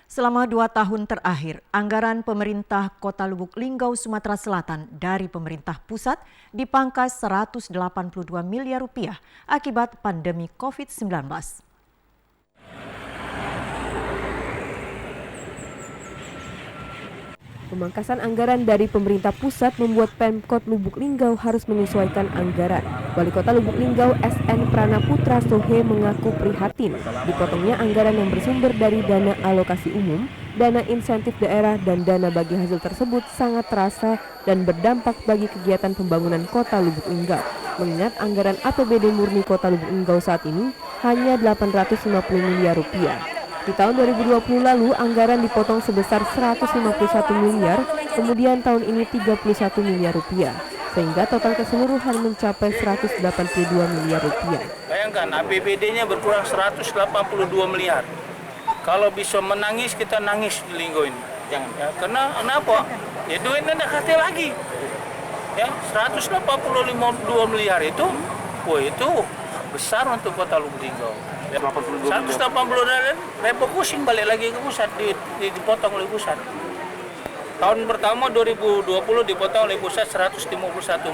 Selama 2 tahun terakhir, anggaran pemerintah Kota Lubuk Linggau, Sumatera Selatan dari pemerintah pusat dipangkas Rp182 miliar akibat pandemi COVID-19. Pemangkasan anggaran dari pemerintah pusat membuat Pemkot Lubuk Linggau harus menyesuaikan anggaran. Wali Kota Lubuk Linggau SN Pranaputra Sohe mengaku prihatin dipotongnya anggaran yang bersumber dari dana alokasi umum, dana insentif daerah dan dana bagi hasil tersebut sangat terasa dan berdampak bagi kegiatan pembangunan Kota Lubuk Linggau. Mengingat anggaran APBD murni Kota Lubuk Linggau saat ini hanya Rp850 miliar. Di tahun 2020 lalu, anggaran dipotong sebesar Rp151 miliar, kemudian tahun ini Rp31 miliar, sehingga total keseluruhan mencapai Rp182 miliar. Bayangkan APBD-nya berkurang Rp182 miliar. Kalau bisa menangis, kita nangis di Linggo ini. Jangan ya, karena kenapa? Ya duitnya tidak kasih lagi. Ya, Rp182 miliar itu, itu besar untuk Kota Lubuk Linggau. 180 dan refocusing balik lagi ke pusat, dipotong oleh pusat. Tahun pertama 2020 dipotong oleh pusat 151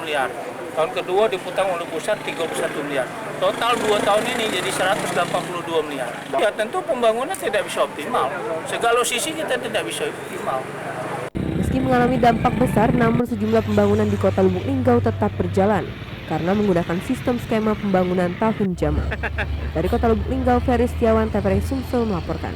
miliar. Tahun kedua dipotong oleh pusat 31 miliar. Total 2 tahun ini jadi 182 miliar. Ya tentu pembangunan tidak bisa optimal. Segala sisi kita tidak bisa optimal. Meski mengalami dampak besar, namun sejumlah pembangunan di Kota Lubuk Linggau tetap berjalan karena menggunakan sistem skema pembangunan tahun jamak. Dari Kota Lubuk Linggau, Ferry Setiawan, TVRI Sumsel melaporkan.